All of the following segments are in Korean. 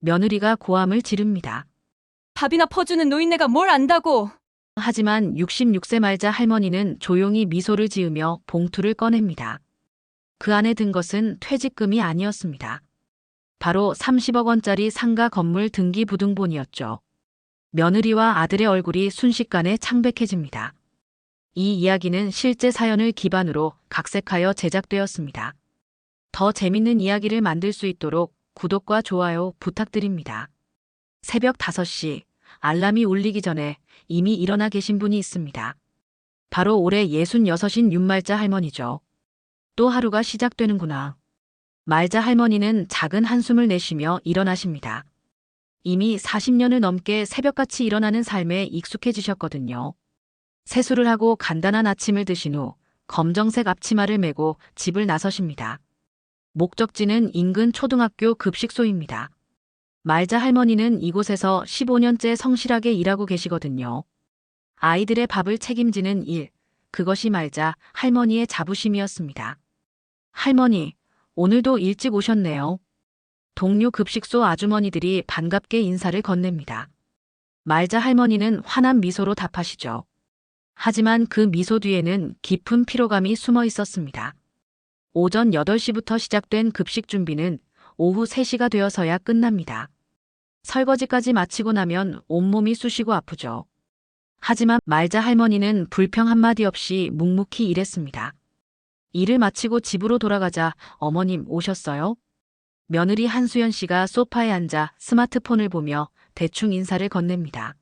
며느리가 고함을 지릅니다. 밥이나 퍼주는 노인네가 뭘 안다고. 하지만 66세 말자 할머니는 조용히 미소를 지으며 봉투를 꺼냅니다. 그 안에 든 것은 퇴직금이 아니었습니다. 바로 30억 원짜리 상가 건물 등기부등본이었죠. 며느리와 아들의 얼굴이 순식간에 창백해집니다. 이 이야기는 실제 사연을 기반으로 각색하여 제작되었습니다. 더 재밌는 이야기를 만들 수 있도록 구독과 좋아요 부탁드립니다. 새벽 5시 알람이 울리기 전에 이미 일어나 계신 분이 있습니다. 바로 올해 66인 윤말자 할머니죠. 또 하루가 시작되는구나. 말자 할머니는 작은 한숨을 내쉬며 일어나십니다. 이미 40년을 넘게 새벽같이 일어나는 삶에 익숙해지셨거든요. 세수를 하고 간단한 아침을 드신 후 검정색 앞치마를 메고 집을 나서십니다. 목적지는 인근 초등학교 급식소입니다. 말자 할머니는 이곳에서 15년째 성실하게 일하고 계시거든요. 아이들의 밥을 책임지는 일, 그것이 말자 할머니의 자부심이었습니다. 할머니, 오늘도 일찍 오셨네요. 동료 급식소 아주머니들이 반갑게 인사를 건넵니다. 말자 할머니는 환한 미소로 답하시죠. 하지만 그 미소 뒤에는 깊은 피로감이 숨어 있었습니다. 오전 8시부터 시작된 급식 준비는 오후 3시가 되어서야 끝납니다. 설거지까지 마치고 나면 온몸이 쑤시고 아프죠. 하지만 말자 할머니는 불평 한마디 없이 묵묵히 일했습니다. 일을 마치고 집으로 돌아가자 어머님 오셨어요? 며느리 한수연 씨가 소파에 앉아 스마트폰을 보며 대충 인사를 건넵니다.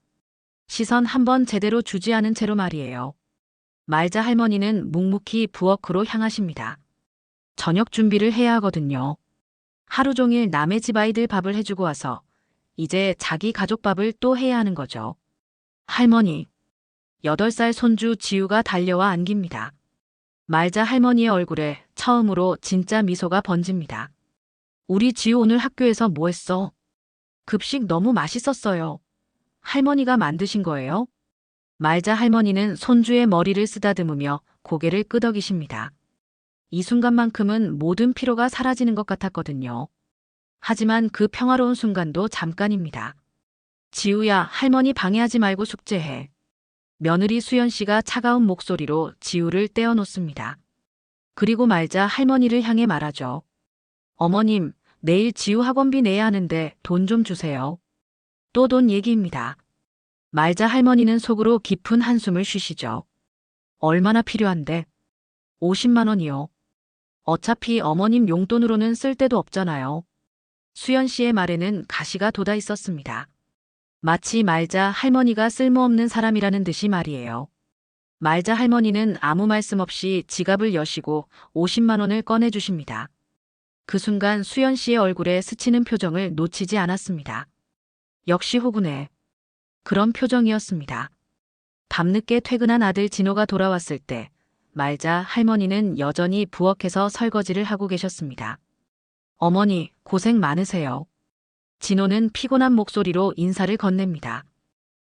시선 한번 제대로 주지 않은 채로 말이에요. 말자 할머니는 묵묵히 부엌으로 향하십니다. 저녁 준비를 해야 하거든요. 하루 종일 남의 집 아이들 밥을 해주고 와서 이제 자기 가족 밥을 또 해야 하는 거죠. 할머니, 8살 손주 지우가 달려와 안깁니다. 말자 할머니의 얼굴에 처음으로 진짜 미소가 번집니다. 우리 지우 오늘 학교에서 뭐 했어? 급식 너무 맛있었어요. 할머니가 만드신 거예요? 말자 할머니는 손주의 머리를 쓰다듬으며 고개를 끄덕이십니다. 이 순간만큼은 모든 피로가 사라지는 것 같았거든요. 하지만 그 평화로운 순간도 잠깐입니다. 지우야, 할머니 방해하지 말고 숙제해. 며느리 수연 씨가 차가운 목소리로 지우를 떼어놓습니다. 그리고 말자 할머니를 향해 말하죠. 어머님, 내일 지우 학원비 내야 하는데 돈 좀 주세요. 또 돈 얘기입니다. 말자 할머니는 속으로 깊은 한숨을 쉬시죠. 얼마나 필요한데? 50만 원이요. 어차피 어머님 용돈으로는 쓸 데도 없잖아요. 수연 씨의 말에는 가시가 돋아 있었습니다. 마치 말자 할머니가 쓸모없는 사람이라는 듯이 말이에요. 말자 할머니는 아무 말씀 없이 지갑을 여시고 50만 원을 꺼내주십니다. 그 순간 수연 씨의 얼굴에 스치는 표정을 놓치지 않았습니다. 역시 호구네. 그런 표정이었습니다. 밤늦게 퇴근한 아들 진호가 돌아왔을 때 말자 할머니는 여전히 부엌에서 설거지를 하고 계셨습니다. 어머니, 고생 많으세요. 진호는 피곤한 목소리로 인사를 건넵니다.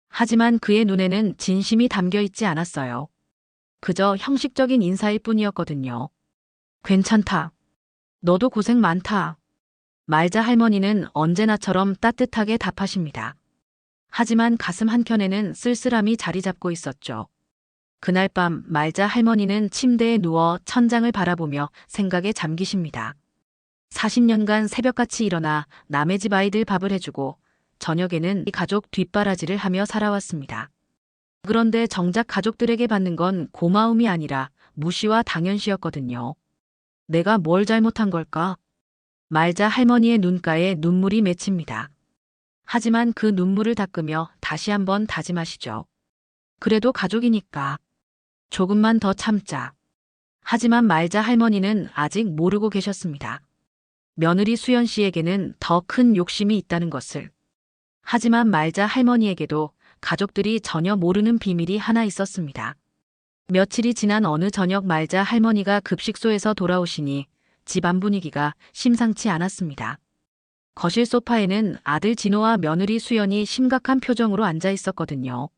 하지만 그의 눈에는 진심이 담겨 있지 않았어요. 그저 형식적인 인사일 뿐이었거든요. 괜찮다. 너도 고생 많다. 말자 할머니는 언제나처럼 따뜻하게 답하십니다. 하지만 가슴 한켠에는 쓸쓸함이 자리 잡고 있었죠. 그날 밤 말자 할머니는 침대에 누워 천장을 바라보며 생각에 잠기십니다. 40년간 새벽같이 일어나 남의 집 아이들 밥을 해주고 저녁에는 가족 뒷바라지를 하며 살아왔습니다. 그런데 정작 가족들에게 받는 건 고마움이 아니라 무시와 당연시였거든요. 내가 뭘 잘못한 걸까? 말자 할머니의 눈가에 눈물이 맺힙니다. 하지만 그 눈물을 닦으며 다시 한번 다짐하시죠. 그래도 가족이니까. 조금만 더 참자. 하지만 말자 할머니는 아직 모르고 계셨습니다. 며느리 수연 씨에게는 더 큰 욕심이 있다는 것을. 하지만 말자 할머니에게도 가족들이 전혀 모르는 비밀이 하나 있었습니다. 며칠이 지난 어느 저녁 말자 할머니가 급식소에서 돌아오시니 집안 분위기가 심상치 않았습니다. 거실 소파에는 아들 진호와 며느리 수연이 심각한 표정으로 앉아 있었거든요.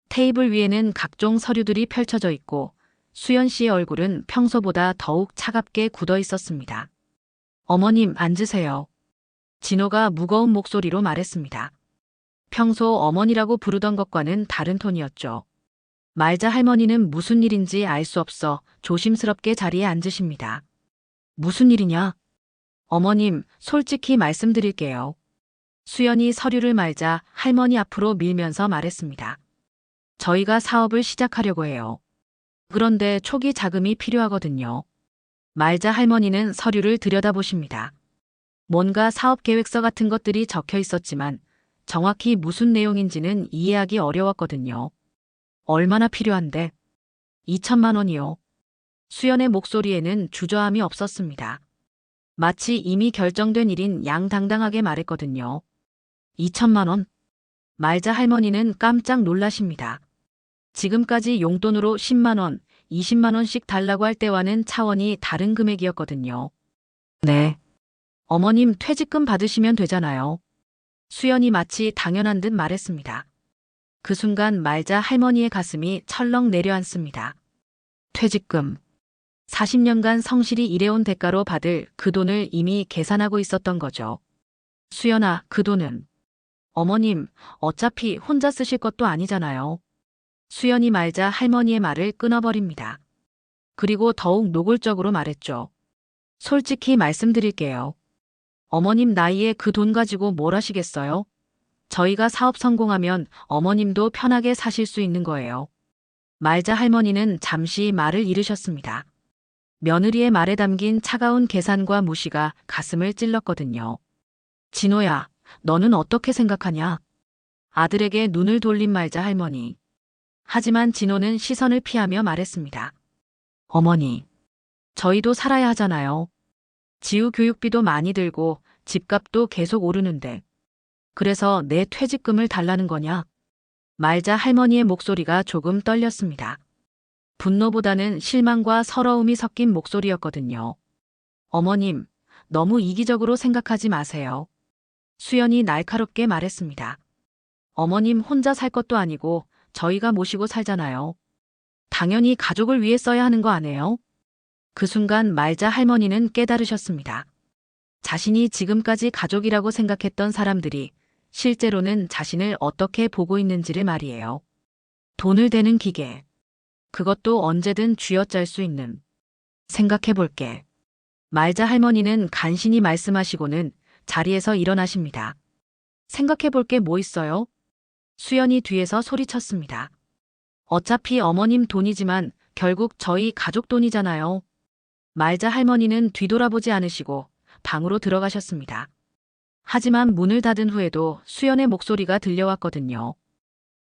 테이블 위에는 각종 서류들이 펼쳐져 있고 수연 씨의 얼굴은 평소보다 더욱 차갑게 굳어 있었습니다. 어머님, 앉으세요. 진호가 무거운 목소리로 말했습니다. 평소 어머니라고 부르던 것과는 다른 톤이었죠. 말자 할머니는 무슨 일인지 알 수 없어 조심스럽게 자리에 앉으십니다. 무슨 일이냐? 어머님, 솔직히 말씀드릴게요. 수연이 서류를 말자 할머니 앞으로 밀면서 말했습니다. 저희가 사업을 시작하려고 해요. 그런데 초기 자금이 필요하거든요. 말자 할머니는 서류를 들여다보십니다. 뭔가 사업 계획서 같은 것들이 적혀 있었지만 정확히 무슨 내용인지는 이해하기 어려웠거든요. 얼마나 필요한데? 2천만 원이요. 수연의 목소리에는 주저함이 없었습니다. 마치 이미 결정된 일인 양당당하게 말했거든요. 2천만 원? 말자 할머니는 깜짝 놀라십니다. 지금까지 용돈으로 10만 원, 20만 원씩 달라고 할 때와는 차원이 다른 금액이었거든요. 네. 어머님 퇴직금 받으시면 되잖아요. 수연이 마치 당연한 듯 말했습니다. 그 순간 말자 할머니의 가슴이 철렁 내려앉습니다. 퇴직금. 40년간 성실히 일해온 대가로 받을 그 돈을 이미 계산하고 있었던 거죠. 수연아, 그 돈은? 어머님, 어차피 혼자 쓰실 것도 아니잖아요. 수연이 말자 할머니의 말을 끊어버립니다. 그리고 더욱 노골적으로 말했죠. 솔직히 말씀드릴게요. 어머님 나이에 그 돈 가지고 뭘 하시겠어요? 저희가 사업 성공하면 어머님도 편하게 사실 수 있는 거예요. 말자 할머니는 잠시 말을 잃으셨습니다. 며느리의 말에 담긴 차가운 계산과 무시가 가슴을 찔렀거든요. 진호야, 너는 어떻게 생각하냐? 아들에게 눈을 돌린 말자 할머니. 하지만 진호는 시선을 피하며 말했습니다. 어머니, 저희도 살아야 하잖아요. 지우 교육비도 많이 들고 집값도 계속 오르는데. 그래서 내 퇴직금을 달라는 거냐? 말자 할머니의 목소리가 조금 떨렸습니다. 분노보다는 실망과 서러움이 섞인 목소리였거든요. 어머님, 너무 이기적으로 생각하지 마세요. 수연이 날카롭게 말했습니다. 어머님 혼자 살 것도 아니고 저희가 모시고 살잖아요. 당연히 가족을 위해 써야 하는 거 아니에요? 그 순간 말자 할머니는 깨달으셨습니다. 자신이 지금까지 가족이라고 생각했던 사람들이 실제로는 자신을 어떻게 보고 있는지를 말이에요. 돈을 대는 기계. 그것도 언제든 쥐어짤 수 있는. 생각해볼게. 말자 할머니는 간신히 말씀하시고는 자리에서 일어나십니다. 생각해볼 게 뭐 있어요? 수연이 뒤에서 소리쳤습니다. 어차피 어머님 돈이지만 결국 저희 가족 돈이잖아요. 말자 할머니는 뒤돌아보지 않으시고 방으로 들어가셨습니다. 하지만 문을 닫은 후에도 수연의 목소리가 들려왔거든요.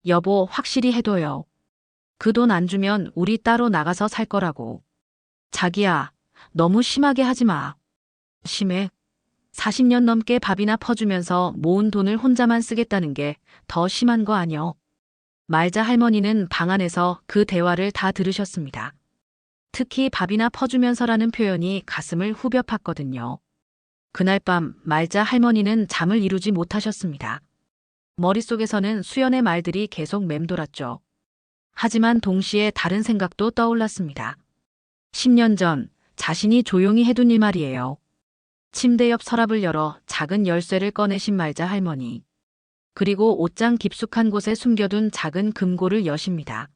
여보, 확실히 해둬요. 그 돈 안 주면 우리 따로 나가서 살 거라고. 자기야, 너무 심하게 하지 마. 심해? 40년 넘게 밥이나 퍼주면서 모은 돈을 혼자만 쓰겠다는 게 더 심한 거 아니여? 말자 할머니는 방 안에서 그 대화를 다 들으셨습니다. 특히 밥이나 퍼주면서라는 표현이 가슴을 후벼 팠거든요. 그날 밤 말자 할머니는 잠을 이루지 못하셨습니다. 머릿속에서는 수연의 말들이 계속 맴돌았죠. 하지만 동시에 다른 생각도 떠올랐습니다. 10년 전 자신이 조용히 해둔 일 말이에요. 침대 옆 서랍을 열어 작은 열쇠를 꺼내신 말자 할머니. 그리고 옷장 깊숙한 곳에 숨겨둔 작은 금고를 여십니다.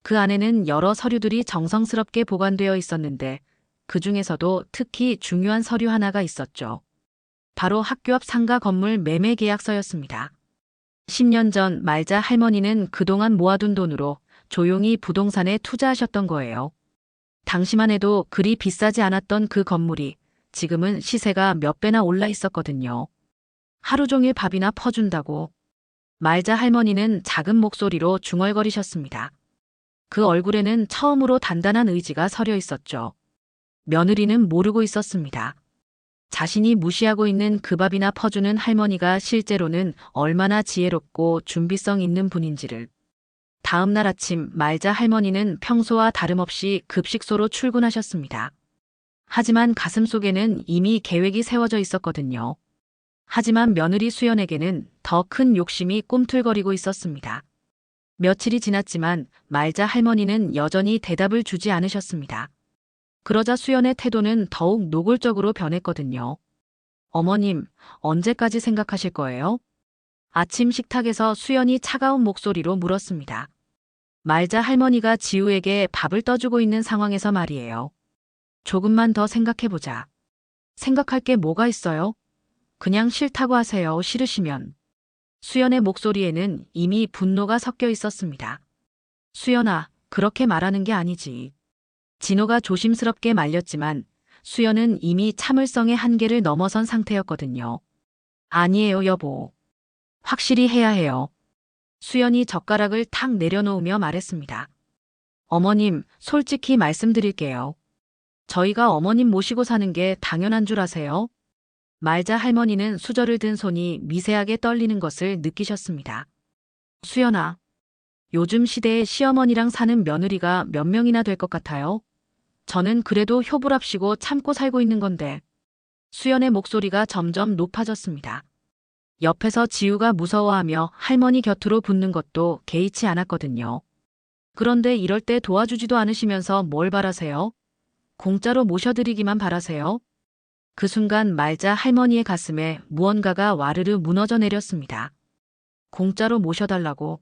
그 안에는 여러 서류들이 정성스럽게 보관되어 있었는데 그 중에서도 특히 중요한 서류 하나가 있었죠. 바로 학교 앞 상가 건물 매매 계약서였습니다. 10년 전 말자 할머니는 그동안 모아둔 돈으로 조용히 부동산에 투자하셨던 거예요. 당시만 해도 그리 비싸지 않았던 그 건물이 지금은 시세가 몇 배나 올라 있었거든요. 하루 종일 밥이나 퍼준다고. 말자 할머니는 작은 목소리로 중얼거리셨습니다. 그 얼굴에는 처음으로 단단한 의지가 서려 있었죠. 며느리는 모르고 있었습니다. 자신이 무시하고 있는 그 밥이나 퍼주는 할머니가 실제로는 얼마나 지혜롭고 준비성 있는 분인지를. 다음 날 아침 말자 할머니는 평소와 다름없이 급식소로 출근하셨습니다. 하지만 가슴속에는 이미 계획이 세워져 있었거든요. 하지만 며느리 수연에게는 더 큰 욕심이 꿈틀거리고 있었습니다. 며칠이 지났지만 말자 할머니는 여전히 대답을 주지 않으셨습니다. 그러자 수연의 태도는 더욱 노골적으로 변했거든요. 어머님, 언제까지 생각하실 거예요? 아침 식탁에서 수연이 차가운 목소리로 물었습니다. 말자 할머니가 지우에게 밥을 떠주고 있는 상황에서 말이에요. 조금만 더 생각해보자. 생각할 게 뭐가 있어요? 그냥 싫다고 하세요, 싫으시면. 수연의 목소리에는 이미 분노가 섞여 있었습니다. 수연아, 그렇게 말하는 게 아니지. 진호가 조심스럽게 말렸지만 수연은 이미 참을성의 한계를 넘어선 상태였거든요. 아니에요, 여보. 확실히 해야 해요. 수연이 젓가락을 탁 내려놓으며 말했습니다. 어머님, 솔직히 말씀드릴게요. 저희가 어머님 모시고 사는 게 당연한 줄 아세요? 말자 할머니는 수저를 든 손이 미세하게 떨리는 것을 느끼셨습니다. 수연아, 요즘 시대에 시어머니랑 사는 며느리가 몇 명이나 될 것 같아요? 저는 그래도 효부랍시고 참고 살고 있는 건데. 수연의 목소리가 점점 높아졌습니다. 옆에서 지우가 무서워하며 할머니 곁으로 붙는 것도 개의치 않았거든요. 그런데 이럴 때 도와주지도 않으시면서 뭘 바라세요? 공짜로 모셔드리기만 바라세요? 그 순간 말자 할머니의 가슴에 무언가가 와르르 무너져 내렸습니다. 공짜로 모셔달라고.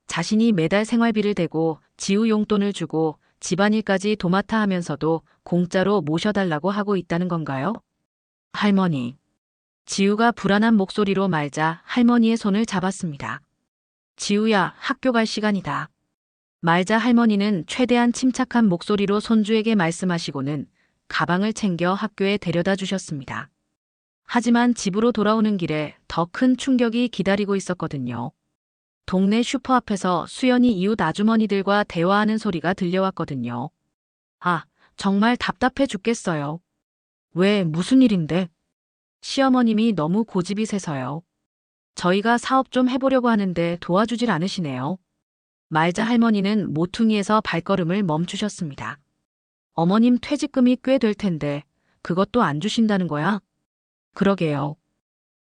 자신이 매달 생활비를 대고 지우 용돈을 주고 집안일까지 도맡아 하면서도 공짜로 모셔달라고 하고 있다는 건가요? 할머니. 지우가 불안한 목소리로 말자 할머니의 손을 잡았습니다. 지우야, 학교 갈 시간이다. 말자 할머니는 최대한 침착한 목소리로 손주에게 말씀하시고는 가방을 챙겨 학교에 데려다 주셨습니다. 하지만 집으로 돌아오는 길에 더 큰 충격이 기다리고 있었거든요. 동네 슈퍼 앞에서 수연이 이웃 아주머니들과 대화하는 소리가 들려왔거든요. 아, 정말 답답해 죽겠어요. 왜, 무슨 일인데? 시어머님이 너무 고집이 세서요. 저희가 사업 좀 해보려고 하는데 도와주질 않으시네요. 말자 할머니는 모퉁이에서 발걸음을 멈추셨습니다. 어머님 퇴직금이 꽤 될 텐데 그것도 안 주신다는 거야? 그러게요.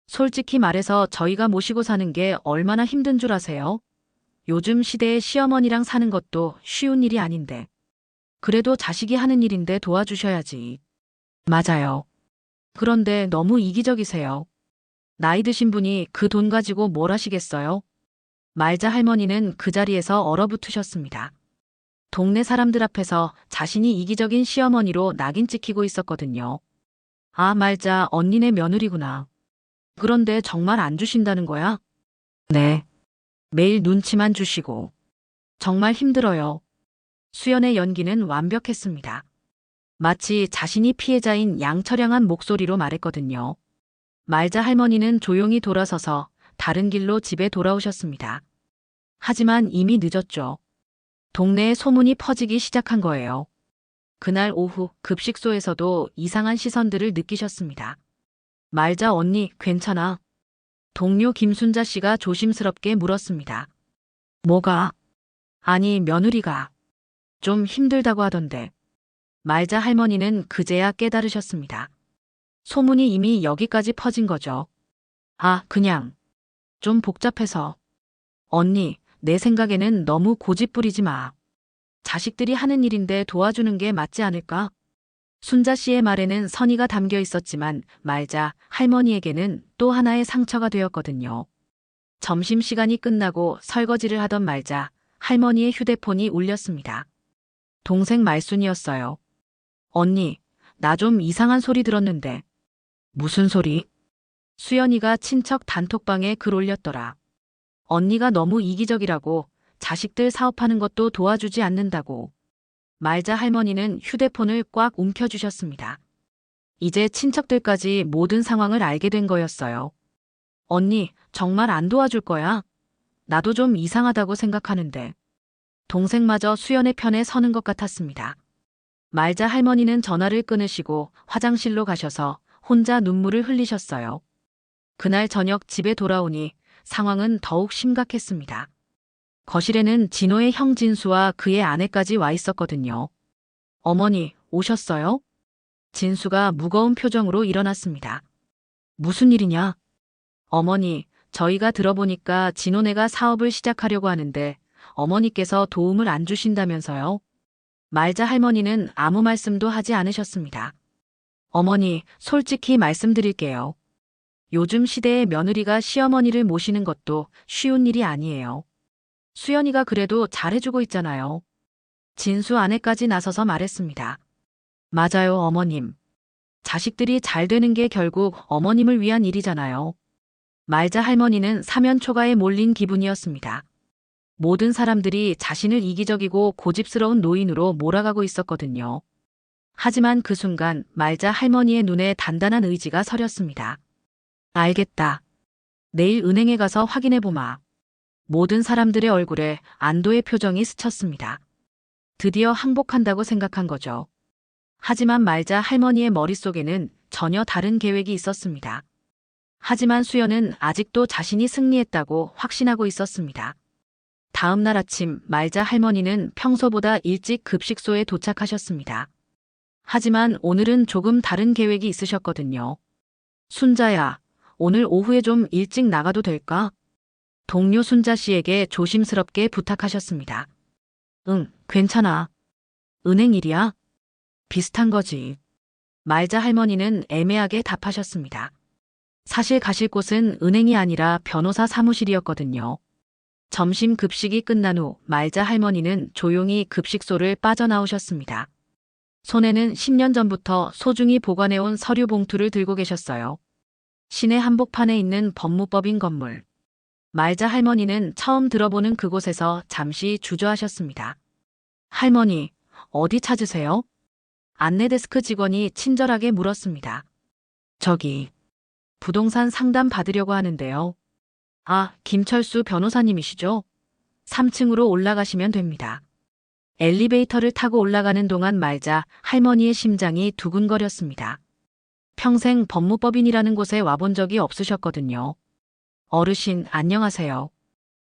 솔직히 말해서 저희가 모시고 사는 게 얼마나 힘든 줄 아세요? 요즘 시대에 시어머니랑 사는 것도 쉬운 일이 아닌데. 그래도 자식이 하는 일인데 도와주셔야지. 맞아요. 그런데 너무 이기적이세요. 나이 드신 분이 그 돈 가지고 뭘 하시겠어요? 말자 할머니는 그 자리에서 얼어붙으셨습니다. 동네 사람들 앞에서 자신이 이기적인 시어머니로 낙인 찍히고 있었거든요. 아, 말자, 언니네 며느리구나. 그런데 정말 안 주신다는 거야? 네. 매일 눈치만 주시고. 정말 힘들어요. 수연의 연기는 완벽했습니다. 마치 자신이 피해자인 양처량한 목소리로 말했거든요. 말자 할머니는 조용히 돌아서서 다른 길로 집에 돌아오셨습니다. 하지만 이미 늦었죠. 동네에 소문이 퍼지기 시작한 거예요. 그날 오후 급식소에서도 이상한 시선들을 느끼셨습니다. 말자 언니, 괜찮아? 동료 김순자 씨가 조심스럽게 물었습니다. 뭐가? 아니, 며느리가. 좀 힘들다고 하던데. 말자 할머니는 그제야 깨달으셨습니다. 소문이 이미 여기까지 퍼진 거죠. 아, 그냥. 좀 복잡해서. 언니, 내 생각에는 너무 고집 부리지 마. 자식들이 하는 일인데 도와주는 게 맞지 않을까? 순자 씨의 말에는 선의가 담겨 있었지만 말자 할머니에게는 또 하나의 상처가 되었거든요. 점심시간이 끝나고 설거지를 하던 말자 할머니의 휴대폰이 울렸습니다. 동생 말순이었어요. 언니, 나 좀 이상한 소리 들었는데. 무슨 소리? 수연이가 친척 단톡방에 글 올렸더라. 언니가 너무 이기적이라고, 자식들 사업하는 것도 도와주지 않는다고. 말자 할머니는 휴대폰을 꽉 움켜쥐셨습니다. 이제 친척들까지 모든 상황을 알게 된 거였어요. 언니, 정말 안 도와줄 거야? 나도 좀 이상하다고 생각하는데. 동생마저 수연의 편에 서는 것 같았습니다. 말자 할머니는 전화를 끊으시고 화장실로 가셔서 혼자 눈물을 흘리셨어요. 그날 저녁 집에 돌아오니 상황은 더욱 심각했습니다. 거실에는 진호의 형 진수와 그의 아내까지 와 있었거든요. 어머니, 오셨어요? 진수가 무거운 표정으로 일어났습니다. 무슨 일이냐? 어머니, 저희가 들어보니까 진호네가 사업을 시작하려고 하는데 어머니께서 도움을 안 주신다면서요? 말자 할머니는 아무 말씀도 하지 않으셨습니다. 어머니, 솔직히 말씀드릴게요. 요즘 시대에 며느리가 시어머니를 모시는 것도 쉬운 일이 아니에요. 수연이가 그래도 잘해주고 있잖아요. 진수 아내까지 나서서 말했습니다. 맞아요, 어머님. 자식들이 잘 되는 게 결국 어머님을 위한 일이잖아요. 말자 할머니는 사면초가에 몰린 기분이었습니다. 모든 사람들이 자신을 이기적이고 고집스러운 노인으로 몰아가고 있었거든요. 하지만 그 순간 말자 할머니의 눈에 단단한 의지가 서렸습니다. 알겠다. 내일 은행에 가서 확인해보마. 모든 사람들의 얼굴에 안도의 표정이 스쳤습니다. 드디어 항복한다고 생각한 거죠. 하지만 말자 할머니의 머릿속에는 전혀 다른 계획이 있었습니다. 하지만 수연은 아직도 자신이 승리했다고 확신하고 있었습니다. 다음 날 아침 말자 할머니는 평소보다 일찍 급식소에 도착하셨습니다. 하지만 오늘은 조금 다른 계획이 있으셨거든요. 순자야, 오늘 오후에 좀 일찍 나가도 될까? 동료 순자 씨에게 조심스럽게 부탁하셨습니다. 응, 괜찮아. 은행 일이야? 비슷한 거지. 말자 할머니는 애매하게 답하셨습니다. 사실 가실 곳은 은행이 아니라 변호사 사무실이었거든요. 점심 급식이 끝난 후 말자 할머니는 조용히 급식소를 빠져나오셨습니다. 손에는 10년 전부터 소중히 보관해온 서류 봉투를 들고 계셨어요. 시내 한복판에 있는 법무법인 건물. 말자 할머니는 처음 들어보는 그곳에서 잠시 주저하셨습니다. 할머니, 어디 찾으세요? 안내데스크 직원이 친절하게 물었습니다. 저기, 부동산 상담 받으려고 하는데요. 아, 김철수 변호사님이시죠? 3층으로 올라가시면 됩니다. 엘리베이터를 타고 올라가는 동안 말자 할머니의 심장이 두근거렸습니다. 평생 법무법인이라는 곳에 와본 적이 없으셨거든요. 어르신, 안녕하세요.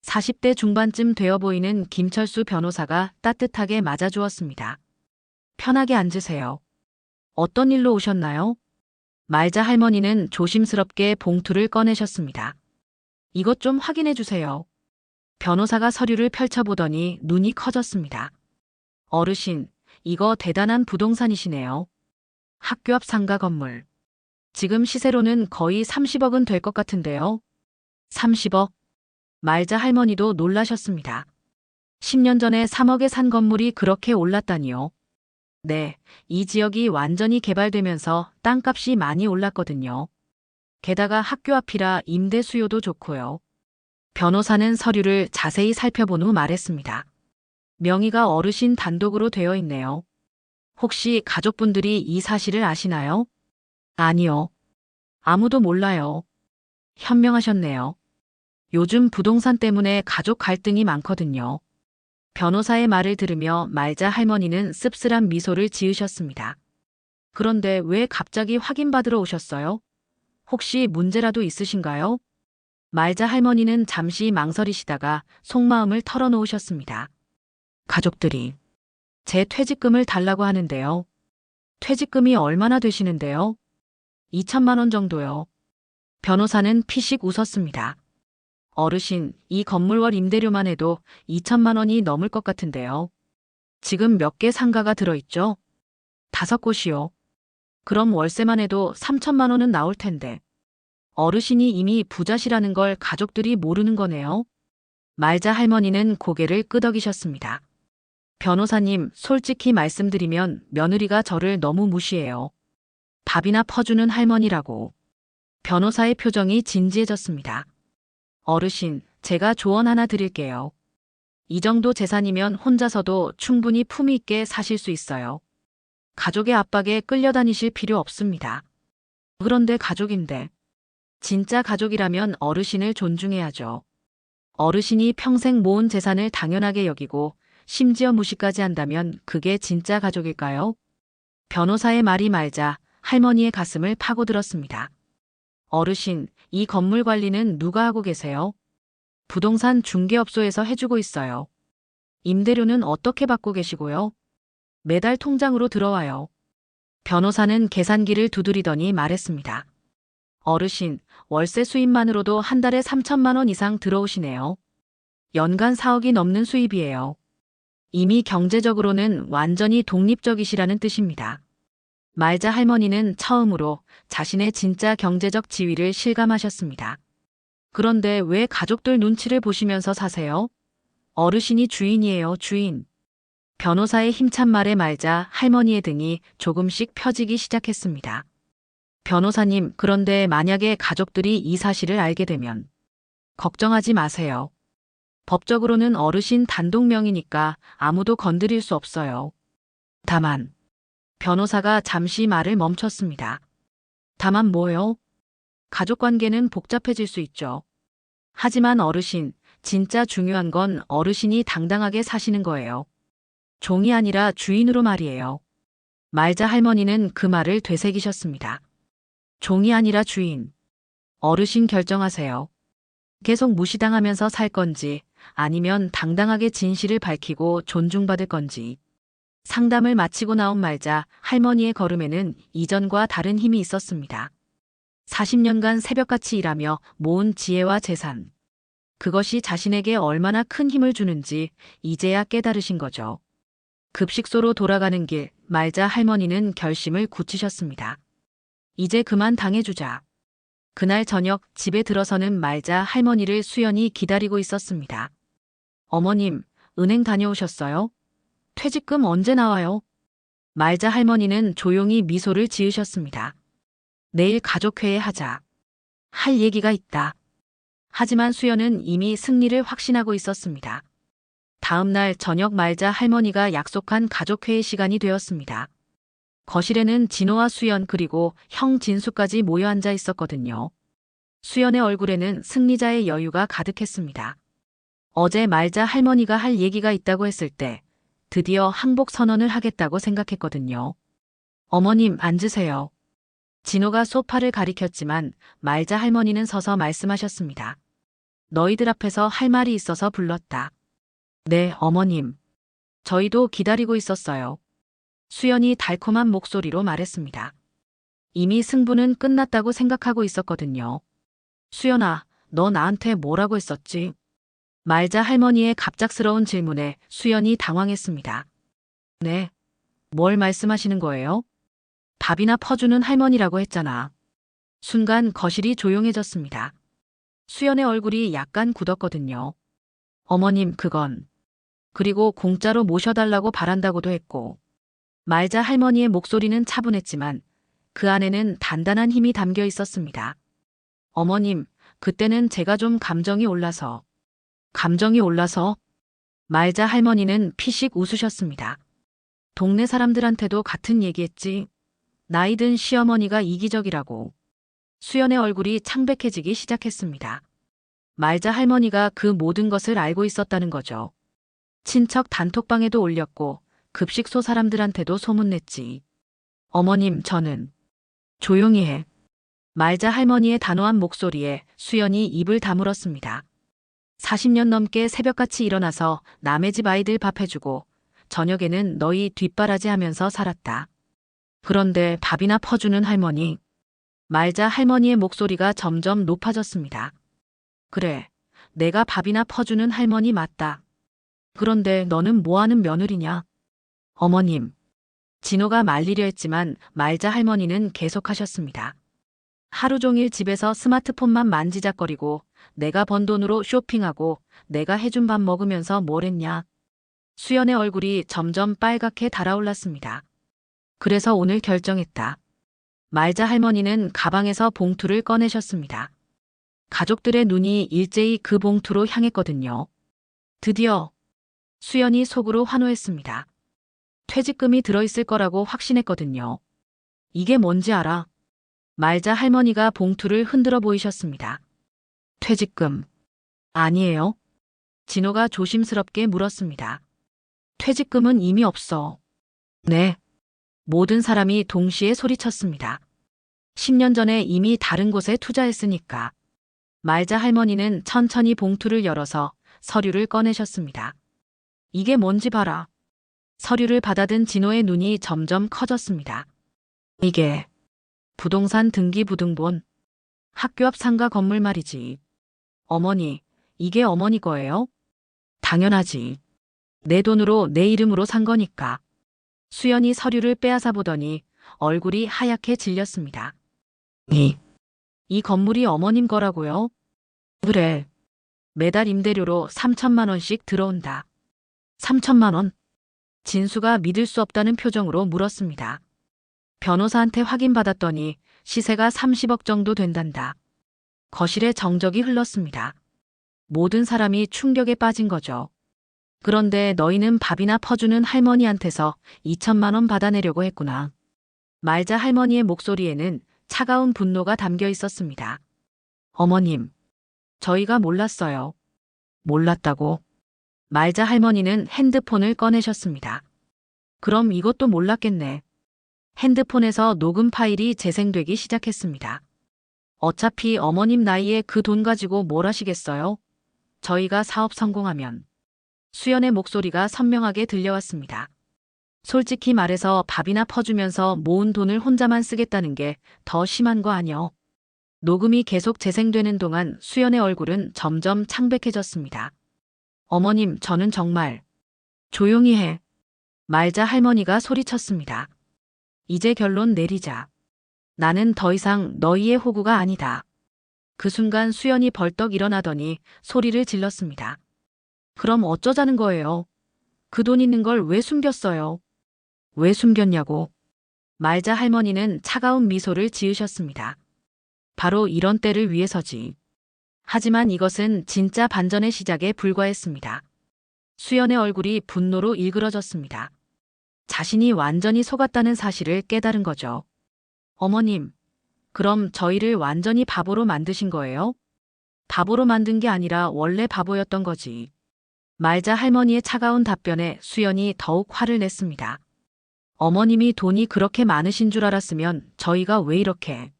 40대 중반쯤 되어 보이는 김철수 변호사가 따뜻하게 맞아주었습니다. 편하게 앉으세요. 어떤 일로 오셨나요? 말자 할머니는 조심스럽게 봉투를 꺼내셨습니다. 이것 좀 확인해 주세요. 변호사가 서류를 펼쳐보더니 눈이 커졌습니다. 어르신, 이거 대단한 부동산이시네요. 학교 앞 상가 건물. 지금 시세로는 거의 30억은 될 것 같은데요. 30억? 말자 할머니도 놀라셨습니다. 10년 전에 3억에 산 건물이 그렇게 올랐다니요. 네, 이 지역이 완전히 개발되면서 땅값이 많이 올랐거든요. 게다가 학교 앞이라 임대 수요도 좋고요. 변호사는 서류를 자세히 살펴본 후 말했습니다. 명의가 어르신 단독으로 되어 있네요. 혹시 가족분들이 이 사실을 아시나요? 아니요. 아무도 몰라요. 현명하셨네요. 요즘 부동산 때문에 가족 갈등이 많거든요. 변호사의 말을 들으며 말자 할머니는 씁쓸한 미소를 지으셨습니다. 그런데 왜 갑자기 확인받으러 오셨어요? 혹시 문제라도 있으신가요? 말자 할머니는 잠시 망설이시다가 속마음을 털어놓으셨습니다. 가족들이 제 퇴직금을 달라고 하는데요. 퇴직금이 얼마나 되시는데요? 2천만 원 정도요. 변호사는 피식 웃었습니다. 어르신, 이 건물월 임대료만 해도 2천만 원이 넘을 것 같은데요. 지금 몇 개 상가가 들어있죠? 5곳이요. 그럼 월세만 해도 3천만 원은 나올 텐데. 어르신이 이미 부자시라는 걸 가족들이 모르는 거네요. 말자 할머니는 고개를 끄덕이셨습니다. 변호사님, 솔직히 말씀드리면 며느리가 저를 너무 무시해요. 밥이나 퍼주는 할머니라고. 변호사의 표정이 진지해졌습니다. 어르신, 제가 조언 하나 드릴게요. 이 정도 재산이면 혼자서도 충분히 품위 있게 사실 수 있어요. 가족의 압박에 끌려다니실 필요 없습니다. 그런데 가족인데, 진짜 가족이라면 어르신을 존중해야죠. 어르신이 평생 모은 재산을 당연하게 여기고 심지어 무시까지 한다면 그게 진짜 가족일까요? 변호사의 말이 말자 할머니의 가슴을 파고들었습니다. 어르신, 이 건물 관리는 누가 하고 계세요? 부동산 중개업소에서 해주고 있어요. 임대료는 어떻게 받고 계시고요? 매달 통장으로 들어와요. 변호사는 계산기를 두드리더니 말했습니다. 어르신, 월세 수입만으로도 한 달에 3천만 원 이상 들어오시네요. 연간 4억이 넘는 수입이에요. 이미 경제적으로는 완전히 독립적이시라는 뜻입니다. 말자 할머니는 처음으로 자신의 진짜 경제적 지위를 실감하셨습니다. 그런데 왜 가족들 눈치를 보시면서 사세요? 어르신이 주인이에요, 주인. 변호사의 힘찬 말에 말자 할머니의 등이 조금씩 펴지기 시작했습니다. 변호사님, 그런데 만약에 가족들이 이 사실을 알게 되면 걱정하지 마세요. 법적으로는 어르신 단독 명의니까 아무도 건드릴 수 없어요. 다만, 변호사가 잠시 말을 멈췄습니다. 다만 뭐요? 가족관계는 복잡해질 수 있죠. 하지만 어르신, 진짜 중요한 건 어르신이 당당하게 사시는 거예요. 종이 아니라 주인으로 말이에요. 말자 할머니는 그 말을 되새기셨습니다. 종이 아니라 주인. 어르신 결정하세요. 계속 무시당하면서 살 건지 아니면 당당하게 진실을 밝히고 존중받을 건지. 상담을 마치고 나온 말자 할머니의 걸음에는 이전과 다른 힘이 있었습니다. 40년간 새벽같이 일하며 모은 지혜와 재산. 그것이 자신에게 얼마나 큰 힘을 주는지 이제야 깨달으신 거죠. 급식소로 돌아가는 길, 말자 할머니는 결심을 굳히셨습니다. 이제 그만 당해주자. 그날 저녁 집에 들어서는 말자 할머니를 수연이 기다리고 있었습니다. 어머님, 은행 다녀오셨어요? 퇴직금 언제 나와요? 말자 할머니는 조용히 미소를 지으셨습니다. 내일 가족회의 하자. 할 얘기가 있다. 하지만 수연은 이미 승리를 확신하고 있었습니다. 다음 날 저녁 말자 할머니가 약속한 가족회의 시간이 되었습니다. 거실에는 진호와 수연 그리고 형 진수까지 모여 앉아 있었거든요. 수연의 얼굴에는 승리자의 여유가 가득했습니다. 어제 말자 할머니가 할 얘기가 있다고 했을 때 드디어 항복 선언을 하겠다고 생각했거든요. 어머님, 앉으세요. 진호가 소파를 가리켰지만 말자 할머니는 서서 말씀하셨습니다. 너희들 앞에서 할 말이 있어서 불렀다. 네, 어머님. 저희도 기다리고 있었어요. 수연이 달콤한 목소리로 말했습니다. 이미 승부는 끝났다고 생각하고 있었거든요. 수연아, 너 나한테 뭐라고 했었지? 말자 할머니의 갑작스러운 질문에 수연이 당황했습니다. 네. 뭘 말씀하시는 거예요? 밥이나 퍼주는 할머니라고 했잖아. 순간 거실이 조용해졌습니다. 수연의 얼굴이 약간 굳었거든요. 어머님, 그건. 그리고 공짜로 모셔달라고 바란다고도 했고. 말자 할머니의 목소리는 차분했지만 그 안에는 단단한 힘이 담겨 있었습니다. 어머님, 그때는 제가 좀 감정이 올라서. 감정이 올라서? 말자 할머니는 피식 웃으셨습니다. 동네 사람들한테도 같은 얘기했지. 나이든 시어머니가 이기적이라고. 수연의 얼굴이 창백해지기 시작했습니다. 말자 할머니가 그 모든 것을 알고 있었다는 거죠. 친척 단톡방에도 올렸고 급식소 사람들한테도 소문냈지. 어머님, 저는. 조용히 해. 말자 할머니의 단호한 목소리에 수연이 입을 다물었습니다. 40년 넘게 새벽같이 일어나서 남의 집 아이들 밥 해주고 저녁에는 너희 뒷바라지 하면서 살았다. 그런데 밥이나 퍼주는 할머니. 말자 할머니의 목소리가 점점 높아졌습니다. 그래, 내가 밥이나 퍼주는 할머니 맞다. 그런데 너는 뭐하는 며느리냐? 어머님. 진호가 말리려 했지만 말자 할머니는 계속하셨습니다. 하루 종일 집에서 스마트폰만 만지작거리고 내가 번 돈으로 쇼핑하고 내가 해준 밥 먹으면서 뭘 했냐? 수연의 얼굴이 점점 빨갛게 달아올랐습니다. 그래서 오늘 결정했다. 말자 할머니는 가방에서 봉투를 꺼내셨습니다. 가족들의 눈이 일제히 그 봉투로 향했거든요. 드디어 수연이 속으로 환호했습니다. 퇴직금이 들어있을 거라고 확신했거든요. 이게 뭔지 알아? 말자 할머니가 봉투를 흔들어 보이셨습니다. 퇴직금. 아니에요? 진호가 조심스럽게 물었습니다. 퇴직금은 이미 없어. 네. 모든 사람이 동시에 소리쳤습니다. 10년 전에 이미 다른 곳에 투자했으니까. 말자 할머니는 천천히 봉투를 열어서 서류를 꺼내셨습니다. 이게 뭔지 봐라. 서류를 받아든 진호의 눈이 점점 커졌습니다. 이게 부동산 등기부등본. 학교 앞 상가 건물 말이지. 어머니, 이게 어머니 거예요? 당연하지. 내 돈으로 내 이름으로 산 거니까. 수연이 서류를 빼앗아 보더니 얼굴이 하얗게 질렸습니다. 이 건물이 어머님 거라고요? 그래. 매달 임대료로 3천만 원씩 들어온다. 3천만 원? 진수가 믿을 수 없다는 표정으로 물었습니다. 변호사한테 확인받았더니 시세가 30억 정도 된단다. 거실에 정적이 흘렀습니다. 모든 사람이 충격에 빠진 거죠. 그런데 너희는 밥이나 퍼주는 할머니한테서 2천만 원 받아내려고 했구나. 말자 할머니의 목소리에는 차가운 분노가 담겨 있었습니다. 어머님, 저희가 몰랐어요. 몰랐다고? 말자 할머니는 핸드폰을 꺼내셨습니다. 그럼 이것도 몰랐겠네. 핸드폰에서 녹음 파일이 재생되기 시작했습니다. 어차피 어머님 나이에 그 돈 가지고 뭘 하시겠어요? 저희가 사업 성공하면. 수연의 목소리가 선명하게 들려왔습니다. 솔직히 말해서 밥이나 퍼주면서 모은 돈을 혼자만 쓰겠다는 게 더 심한 거 아니요? 녹음이 계속 재생되는 동안 수연의 얼굴은 점점 창백해졌습니다. 어머님, 저는 정말. 조용히 해. 말자 할머니가 소리쳤습니다. 이제 결론 내리자. 나는 더 이상 너희의 호구가 아니다. 그 순간 수연이 벌떡 일어나더니 소리를 질렀습니다. 그럼 어쩌자는 거예요? 그 돈 있는 걸 왜 숨겼어요? 왜 숨겼냐고. 말자 할머니는 차가운 미소를 지으셨습니다. 바로 이런 때를 위해서지. 하지만 이것은 진짜 반전의 시작에 불과했습니다. 수연의 얼굴이 분노로 일그러졌습니다. 자신이 완전히 속았다는 사실을 깨달은 거죠. 어머님, 그럼 저희를 완전히 바보로 만드신 거예요? 바보로 만든 게 아니라 원래 바보였던 거지. 말자 할머니의 차가운 답변에 수연이 더욱 화를 냈습니다. 어머님이 돈이 그렇게 많으신 줄 알았으면 저희가 왜 이렇게.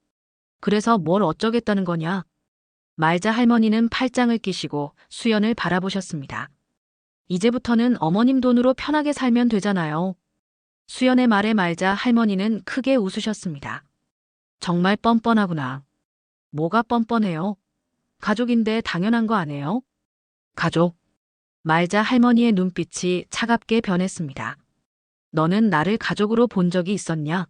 그래서 뭘 어쩌겠다는 거냐? 말자 할머니는 팔짱을 끼시고 수연을 바라보셨습니다. 이제부터는 어머님 돈으로 편하게 살면 되잖아요. 수연의 말에 말자 할머니는 크게 웃으셨습니다. 정말 뻔뻔하구나. 뭐가 뻔뻔해요? 가족인데 당연한 거 아니에요? 가족. 말자 할머니의 눈빛이 차갑게 변했습니다. 너는 나를 가족으로 본 적이 있었냐?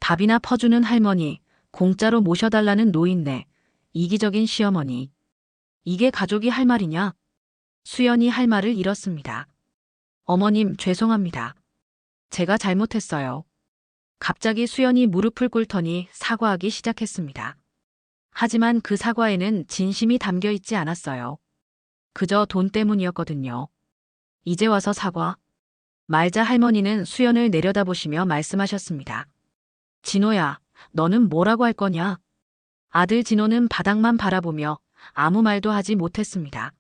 밥이나 퍼주는 할머니, 공짜로 모셔달라는 노인네, 이기적인 시어머니. 이게 가족이 할 말이냐? 수연이 할 말을 잃었습니다. 어머님, 죄송합니다. 제가 잘못했어요. 갑자기 수연이 무릎을 꿇더니 사과하기 시작했습니다. 하지만 그 사과에는 진심이 담겨 있지 않았어요. 그저 돈 때문이었거든요. 이제 와서 사과. 말자 할머니는 수연을 내려다보시며 말씀하셨습니다. 진호야, 너는 뭐라고 할 거냐? 아들 진호는 바닥만 바라보며 아무 말도 하지 못했습니다.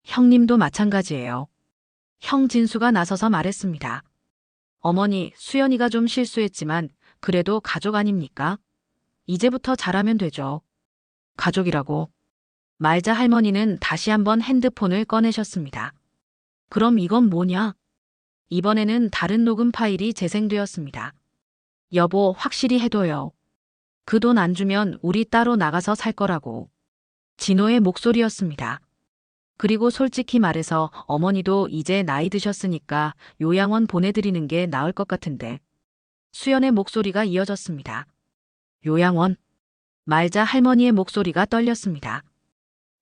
형님도 마찬가지예요. 형 진수가 나서서 말했습니다. 어머니, 수연이가 좀 실수했지만 그래도 가족 아닙니까? 이제부터 잘하면 되죠. 가족이라고. 말자 할머니는 다시 한번 핸드폰을 꺼내셨습니다. 그럼 이건 뭐냐? 이번에는 다른 녹음 파일이 재생되었습니다. 여보, 확실히 해둬요. 그 돈 안 주면 우리 따로 나가서 살 거라고. 진호의 목소리였습니다. 그리고 솔직히 말해서 어머니도 이제 나이 드셨으니까 요양원 보내드리는 게 나을 것 같은데. 수연의 목소리가 이어졌습니다. 요양원? 말자 할머니의 목소리가 떨렸습니다.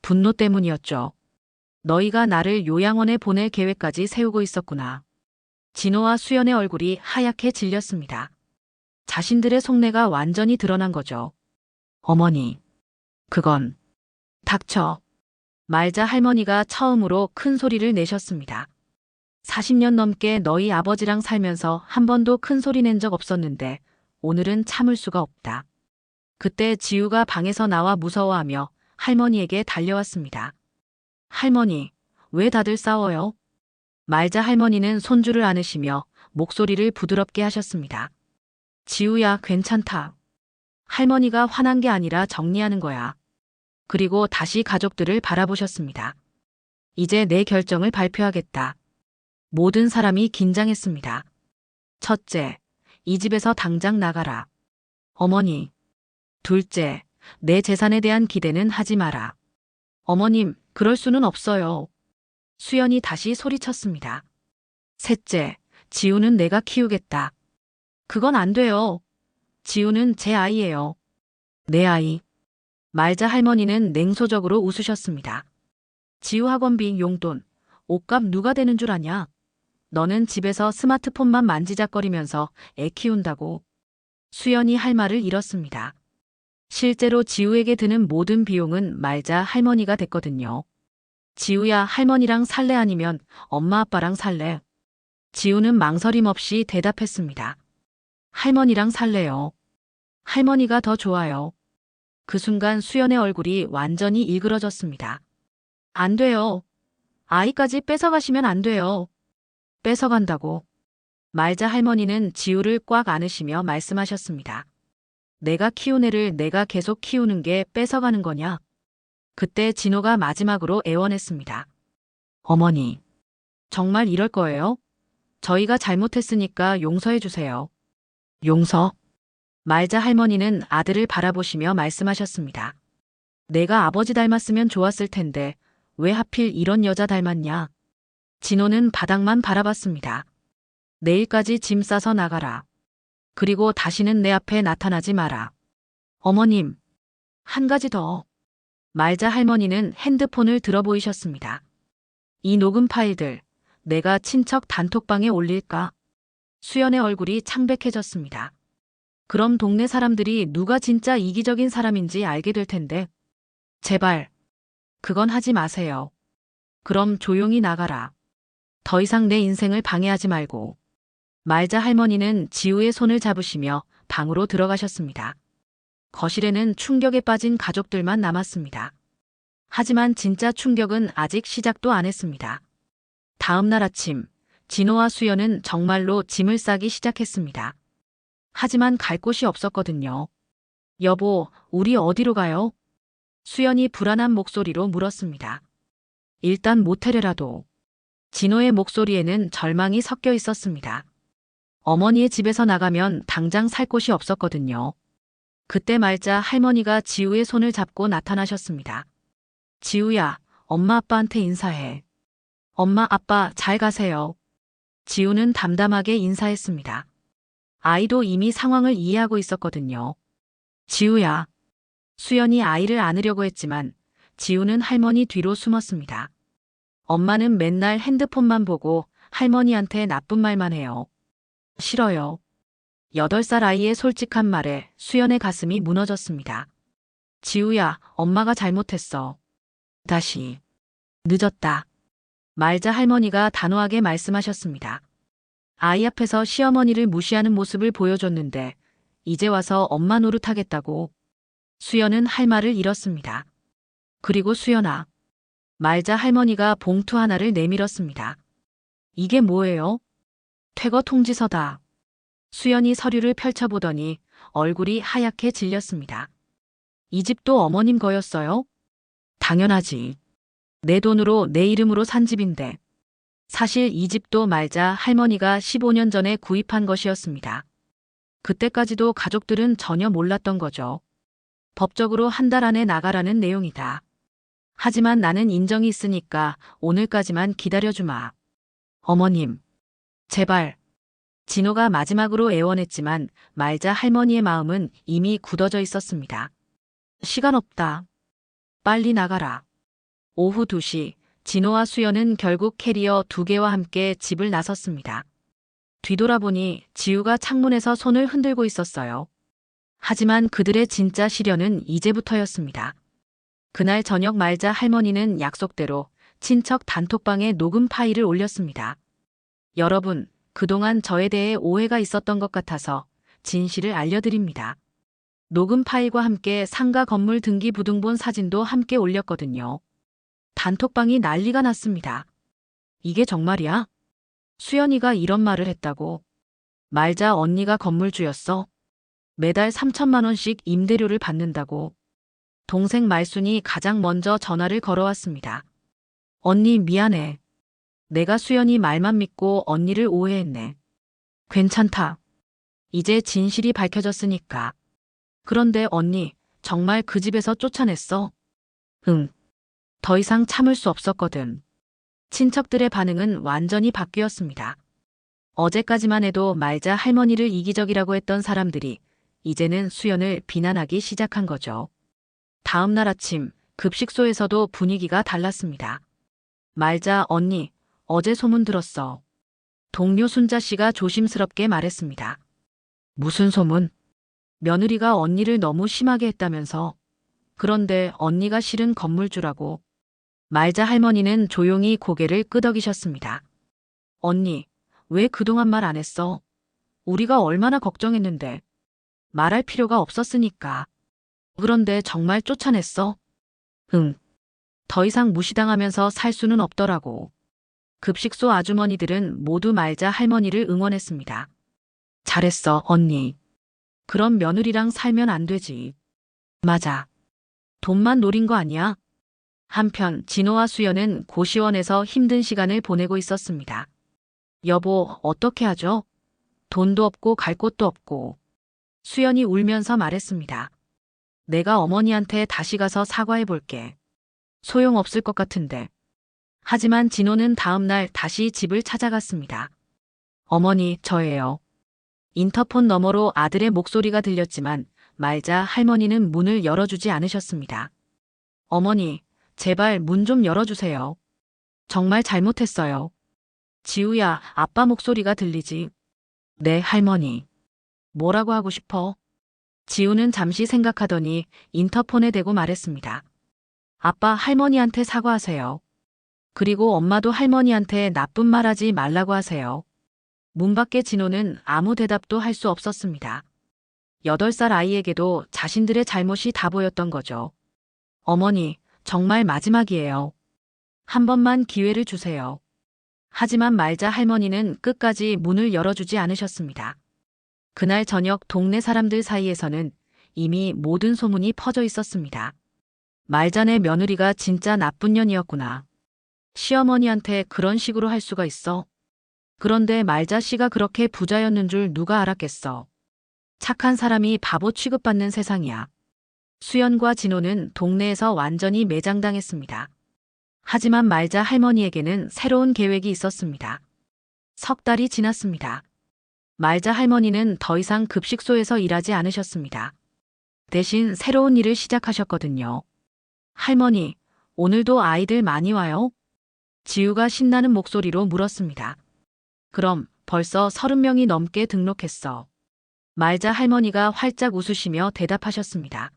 분노 때문이었죠. 너희가 나를 요양원에 보낼 계획까지 세우고 있었구나. 진호와 수연의 얼굴이 하얗게 질렸습니다. 자신들의 속내가 완전히 드러난 거죠. 어머니, 그건. 닥쳐. 말자 할머니가 처음으로 큰 소리를 내셨습니다. 40년 넘게 너희 아버지랑 살면서 한 번도 큰 소리 낸 적 없었는데 오늘은 참을 수가 없다. 그때 지우가 방에서 나와 무서워하며 할머니에게 달려왔습니다. 할머니, 왜 다들 싸워요? 말자 할머니는 손주를 안으시며 목소리를 부드럽게 하셨습니다. 지우야, 괜찮다. 할머니가 화난 게 아니라 정리하는 거야. 그리고 다시 가족들을 바라보셨습니다. 이제 내 결정을 발표하겠다. 모든 사람이 긴장했습니다. 첫째, 이 집에서 당장 나가라. 어머니. 둘째, 내 재산에 대한 기대는 하지 마라. 어머님, 그럴 수는 없어요. 수연이 다시 소리쳤습니다. 셋째, 지우는 내가 키우겠다. 그건 안 돼요. 지우는 제 아이예요. 내 아이. 말자 할머니는 냉소적으로 웃으셨습니다. 지우 학원비, 용돈, 옷값 누가 되는 줄 아냐? 너는 집에서 스마트폰만 만지작거리면서 애 키운다고. 수연이 할 말을 잃었습니다. 실제로 지우에게 드는 모든 비용은 말자 할머니가 됐거든요. 지우야, 할머니랑 살래 아니면 엄마 아빠랑 살래? 지우는 망설임 없이 대답했습니다. 할머니랑 살래요. 할머니가 더 좋아요. 그 순간 수연의 얼굴이 완전히 일그러졌습니다. 안 돼요. 아이까지 뺏어가시면 안 돼요. 뺏어간다고. 말자 할머니는 지우를 꽉 안으시며 말씀하셨습니다. 내가 키운 애를 내가 계속 키우는 게 뺏어가는 거냐? 그때 진호가 마지막으로 애원했습니다. 어머니, 정말 이럴 거예요? 저희가 잘못했으니까 용서해 주세요. 용서? 말자 할머니는 아들을 바라보시며 말씀하셨습니다. 내가 아버지 닮았으면 좋았을 텐데 왜 하필 이런 여자 닮았냐? 진호는 바닥만 바라봤습니다. 내일까지 짐 싸서 나가라. 그리고 다시는 내 앞에 나타나지 마라. 어머님, 한 가지 더. 말자 할머니는 핸드폰을 들어 보이셨습니다. 이 녹음 파일들, 내가 친척 단톡방에 올릴까? 수연의 얼굴이 창백해졌습니다. 그럼 동네 사람들이 누가 진짜 이기적인 사람인지 알게 될 텐데. 제발, 그건 하지 마세요. 그럼 조용히 나가라. 더 이상 내 인생을 방해하지 말고. 말자 할머니는 지우의 손을 잡으시며 방으로 들어가셨습니다. 거실에는 충격에 빠진 가족들만 남았습니다. 하지만 진짜 충격은 아직 시작도 안 했습니다. 다음 날 아침, 진호와 수연은 정말로 짐을 싸기 시작했습니다. 하지만 갈 곳이 없었거든요. 여보, 우리 어디로 가요? 수연이 불안한 목소리로 물었습니다. 일단 모텔에라도. 진호의 목소리에는 절망이 섞여 있었습니다. 어머니의 집에서 나가면 당장 살 곳이 없었거든요. 그때 말자 할머니가 지우의 손을 잡고 나타나셨습니다. 지우야, 엄마 아빠한테 인사해. 엄마 아빠 잘 가세요. 지우는 담담하게 인사했습니다. 아이도 이미 상황을 이해하고 있었거든요. 지우야. 수연이 아이를 안으려고 했지만 지우는 할머니 뒤로 숨었습니다. 엄마는 맨날 핸드폰만 보고 할머니한테 나쁜 말만 해요. 싫어요. 8살 아이의 솔직한 말에 수연의 가슴이 무너졌습니다. 지우야, 엄마가 잘못했어. 다시. 늦었다. 말자 할머니가 단호하게 말씀하셨습니다. 아이 앞에서 시어머니를 무시하는 모습을 보여줬는데 이제 와서 엄마 노릇하겠다고. 수연은 할 말을 잃었습니다. 그리고 수연아. 말자 할머니가 봉투 하나를 내밀었습니다. 이게 뭐예요? 퇴거 통지서다. 수연이 서류를 펼쳐보더니 얼굴이 하얗게 질렸습니다. 이 집도 어머님 거였어요? 당연하지. 내 돈으로 내 이름으로 산 집인데. 사실 이 집도 말자 할머니가 15년 전에 구입한 것이었습니다. 그때까지도 가족들은 전혀 몰랐던 거죠. 법적으로 한 달 안에 나가라는 내용이다. 하지만 나는 인정이 있으니까 오늘까지만 기다려주마. 어머님, 제발. 진호가 마지막으로 애원했지만 말자 할머니의 마음은 이미 굳어져 있었습니다. 시간 없다. 빨리 나가라. 오후 2시, 진호와 수연은 결국 캐리어 2개와 함께 집을 나섰습니다. 뒤돌아보니 지우가 창문에서 손을 흔들고 있었어요. 하지만 그들의 진짜 시련은 이제부터였습니다. 그날 저녁 말자 할머니는 약속대로 친척 단톡방에 녹음 파일을 올렸습니다. 여러분, 그동안 저에 대해 오해가 있었던 것 같아서 진실을 알려드립니다. 녹음 파일과 함께 상가 건물 등기부등본 사진도 함께 올렸거든요. 단톡방이 난리가 났습니다. 이게 정말이야? 수연이가 이런 말을 했다고. 말자 언니가 건물주였어. 매달 3천만 원씩 임대료를 받는다고. 동생 말순이 가장 먼저 전화를 걸어왔습니다. 언니 미안해. 내가 수연이 말만 믿고 언니를 오해했네. 괜찮다. 이제 진실이 밝혀졌으니까. 그런데 언니, 정말 그 집에서 쫓아냈어? 응. 더 이상 참을 수 없었거든. 친척들의 반응은 완전히 바뀌었습니다. 어제까지만 해도 말자 할머니를 이기적이라고 했던 사람들이 이제는 수연을 비난하기 시작한 거죠. 다음 날 아침 급식소에서도 분위기가 달랐습니다. 말자 언니, 어제 소문 들었어. 동료 순자 씨가 조심스럽게 말했습니다. 무슨 소문? 며느리가 언니를 너무 심하게 했다면서. 그런데 언니가 실은 건물주라고. 말자 할머니는 조용히 고개를 끄덕이셨습니다. 언니, 왜 그동안 말 안 했어? 우리가 얼마나 걱정했는데. 말할 필요가 없었으니까. 그런데 정말 쫓아냈어? 응. 더 이상 무시당하면서 살 수는 없더라고. 급식소 아주머니들은 모두 말자 할머니를 응원했습니다. 잘했어, 언니. 그럼 며느리랑 살면 안 되지. 맞아. 돈만 노린 거 아니야? 한편 진호와 수연은 고시원에서 힘든 시간을 보내고 있었습니다. 여보, 어떻게 하죠? 돈도 없고 갈 곳도 없고. 수연이 울면서 말했습니다. 내가 어머니한테 다시 가서 사과해 볼게. 소용없을 것 같은데. 하지만 진호는 다음 날 다시 집을 찾아갔습니다. 어머니, 저예요. 인터폰 너머로 아들의 목소리가 들렸지만 말자 할머니는 문을 열어주지 않으셨습니다. 어머니, 제발 문 좀 열어주세요. 정말 잘못했어요. 지우야, 아빠 목소리가 들리지? 네, 할머니. 뭐라고 하고 싶어? 지우는 잠시 생각하더니 인터폰에 대고 말했습니다. 아빠, 할머니한테 사과하세요. 그리고 엄마도 할머니한테 나쁜 말 하지 말라고 하세요. 문 밖에 진호는 아무 대답도 할 수 없었습니다. 8살 아이에게도 자신들의 잘못이 다 보였던 거죠. 어머니, 정말 마지막이에요. 한 번만 기회를 주세요. 하지만 말자 할머니는 끝까지 문을 열어주지 않으셨습니다. 그날 저녁 동네 사람들 사이에서는 이미 모든 소문이 퍼져 있었습니다. 말자네 며느리가 진짜 나쁜 년이었구나. 시어머니한테 그런 식으로 할 수가 있어. 그런데 말자 씨가 그렇게 부자였는 줄 누가 알았겠어. 착한 사람이 바보 취급받는 세상이야. 수연과 진호는 동네에서 완전히 매장당했습니다. 하지만 말자 할머니에게는 새로운 계획이 있었습니다. 석 달이 지났습니다. 말자 할머니는 더 이상 급식소에서 일하지 않으셨습니다. 대신 새로운 일을 시작하셨거든요. 할머니, 오늘도 아이들 많이 와요? 지우가 신나는 목소리로 물었습니다. 그럼 벌써 30명이 넘게 등록했어. 말자 할머니가 활짝 웃으시며 대답하셨습니다.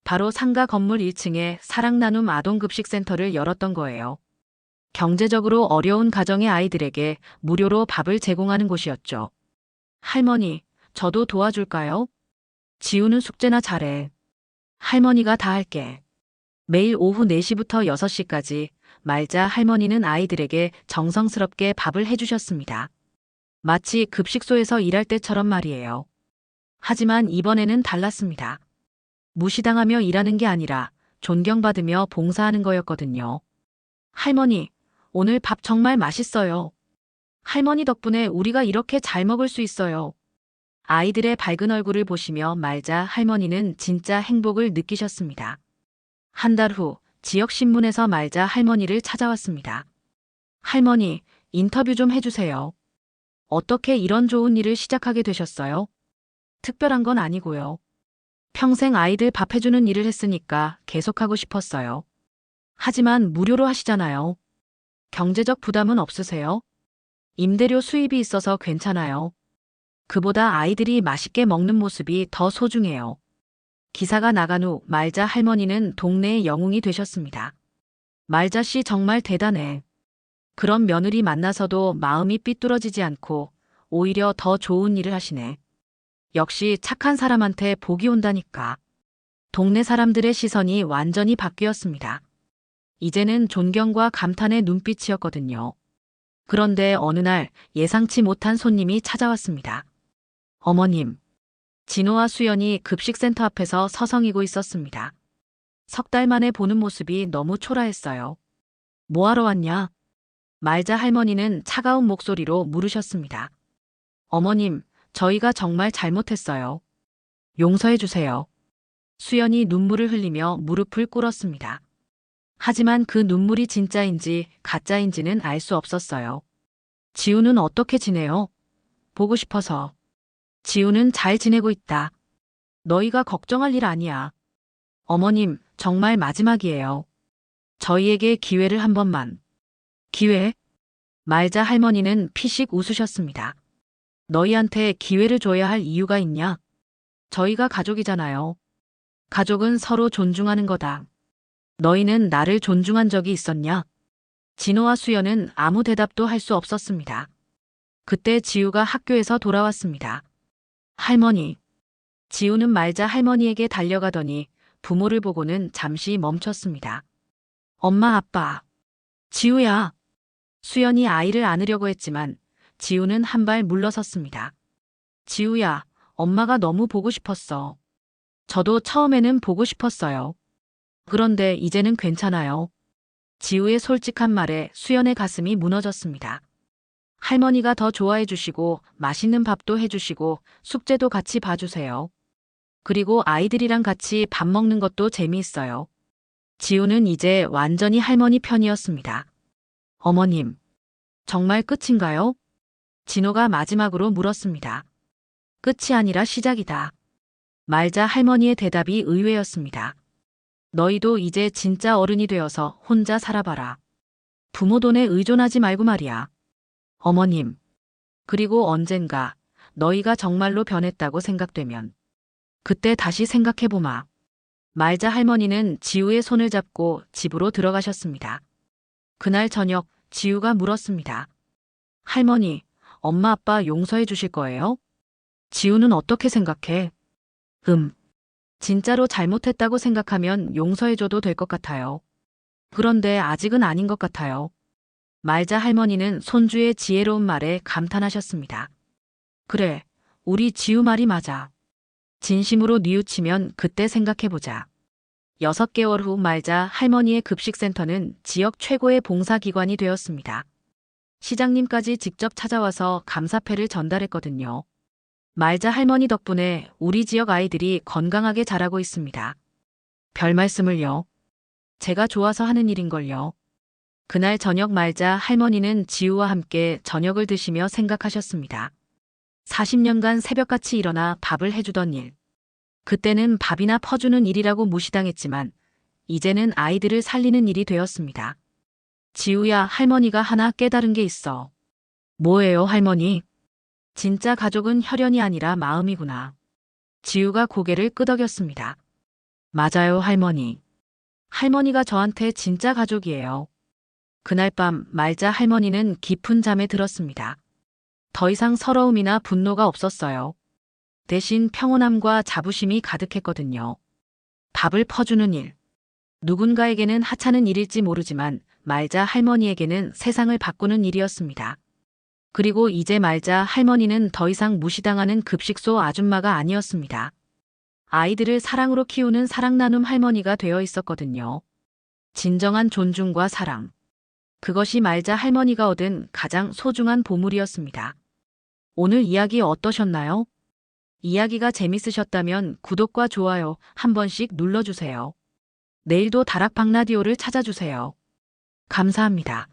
바로 상가 건물 1층에 사랑나눔 아동급식센터를 열었던 거예요. 경제적으로 어려운 가정의 아이들에게 무료로 밥을 제공하는 곳이었죠. 할머니, 저도 도와줄까요? 지우는 숙제나 잘해. 할머니가 다 할게. 매일 오후 4시부터 6시까지 말자 할머니는 아이들에게 정성스럽게 밥을 해주셨습니다. 마치 급식소에서 일할 때처럼 말이에요. 하지만 이번에는 달랐습니다. 무시당하며 일하는 게 아니라 존경받으며 봉사하는 거였거든요. 할머니, 오늘 밥 정말 맛있어요. 할머니 덕분에 우리가 이렇게 잘 먹을 수 있어요. 아이들의 밝은 얼굴을 보시며 말자 할머니는 진짜 행복을 느끼셨습니다. 한 달 후 지역신문에서 말자 할머니를 찾아왔습니다. 할머니, 인터뷰 좀 해주세요. 어떻게 이런 좋은 일을 시작하게 되셨어요? 특별한 건 아니고요. 평생 아이들 밥 해주는 일을 했으니까 계속하고 싶었어요. 하지만 무료로 하시잖아요. 경제적 부담은 없으세요? 임대료 수입이 있어서 괜찮아요. 그보다 아이들이 맛있게 먹는 모습이 더 소중해요. 기사가 나간 후 말자 할머니는 동네의 영웅이 되셨습니다. 말자 씨 정말 대단해. 그런 며느리 만나서도 마음이 삐뚤어지지 않고 오히려 더 좋은 일을 하시네. 역시 착한 사람한테 복이 온다니까. 동네 사람들의 시선이 완전히 바뀌었습니다. 이제는 존경과 감탄의 눈빛이었거든요. 그런데 어느 날 예상치 못한 손님이 찾아왔습니다. 어머님, 진호와 수연이 급식센터 앞에서 서성이고 있었습니다. 석 달 만에 보는 모습이 너무 초라했어요. 뭐하러 왔냐? 말자 할머니는 차가운 목소리로 물으셨습니다. 어머님, 저희가 정말 잘못했어요. 용서해 주세요. 수연이 눈물을 흘리며 무릎을 꿇었습니다. 하지만 그 눈물이 진짜인지 가짜인지는 알 수 없었어요. 지우는 어떻게 지내요? 보고 싶어서. 지우는 잘 지내고 있다. 너희가 걱정할 일 아니야. 어머님, 정말 마지막이에요. 저희에게 기회를 한 번만. 기회? 말자 할머니는 피식 웃으셨습니다. 너희한테 기회를 줘야 할 이유가 있냐? 저희가 가족이잖아요. 가족은 서로 존중하는 거다. 너희는 나를 존중한 적이 있었냐? 진호와 수연은 아무 대답도 할 수 없었습니다. 그때 지우가 학교에서 돌아왔습니다. 할머니. 지우는 말자 할머니에게 달려가더니 부모를 보고는 잠시 멈췄습니다. 엄마, 아빠. 지우야. 수연이 아이를 안으려고 했지만 지우는 한 발 물러섰습니다. 지우야, 엄마가 너무 보고 싶었어. 저도 처음에는 보고 싶었어요. 그런데 이제는 괜찮아요. 지우의 솔직한 말에 수연의 가슴이 무너졌습니다. 할머니가 더 좋아해 주시고 맛있는 밥도 해주시고 숙제도 같이 봐주세요. 그리고 아이들이랑 같이 밥 먹는 것도 재미있어요. 지우는 이제 완전히 할머니 편이었습니다. 어머님, 정말 끝인가요? 진호가 마지막으로 물었습니다. 끝이 아니라 시작이다. 말자 할머니의 대답이 의외였습니다. 너희도 이제 진짜 어른이 되어서 혼자 살아봐라. 부모 돈에 의존하지 말고 말이야. 어머님, 그리고 언젠가 너희가 정말로 변했다고 생각되면 그때 다시 생각해보마. 말자 할머니는 지우의 손을 잡고 집으로 들어가셨습니다. 그날 저녁 지우가 물었습니다. 할머니, 엄마 아빠 용서해 주실 거예요? 지우는 어떻게 생각해? 진짜로 잘못했다고 생각하면 용서해줘도 될 것 같아요. 그런데 아직은 아닌 것 같아요. 말자 할머니는 손주의 지혜로운 말에 감탄하셨습니다. 그래, 우리 지우 말이 맞아. 진심으로 뉘우치면 그때 생각해보자. 6개월 후 말자 할머니의 급식센터는 지역 최고의 봉사기관이 되었습니다. 시장님까지 직접 찾아와서 감사패를 전달했거든요. 말자 할머니 덕분에 우리 지역 아이들이 건강하게 자라고 있습니다. 별 말씀을요. 제가 좋아서 하는 일인걸요. 그날 저녁 말자 할머니는 지우와 함께 저녁을 드시며 생각하셨습니다. 40년간 새벽같이 일어나 밥을 해주던 일. 그때는 밥이나 퍼주는 일이라고 무시당했지만 이제는 아이들을 살리는 일이 되었습니다. 지우야, 할머니가 하나 깨달은 게 있어. 뭐예요, 할머니? 진짜 가족은 혈연이 아니라 마음이구나. 지우가 고개를 끄덕였습니다. 맞아요, 할머니. 할머니가 저한테 진짜 가족이에요. 그날 밤 말자 할머니는 깊은 잠에 들었습니다. 더 이상 서러움이나 분노가 없었어요. 대신 평온함과 자부심이 가득했거든요. 밥을 퍼주는 일. 누군가에게는 하찮은 일일지 모르지만 말자 할머니에게는 세상을 바꾸는 일이었습니다. 그리고 이제 말자 할머니는 더 이상 무시당하는 급식소 아줌마가 아니었습니다. 아이들을 사랑으로 키우는 사랑 나눔 할머니가 되어 있었거든요. 진정한 존중과 사랑. 그것이 말자 할머니가 얻은 가장 소중한 보물이었습니다. 오늘 이야기 어떠셨나요? 이야기가 재밌으셨다면 구독과 좋아요 한 번씩 눌러주세요. 내일도 다락방 라디오를 찾아주세요. 감사합니다.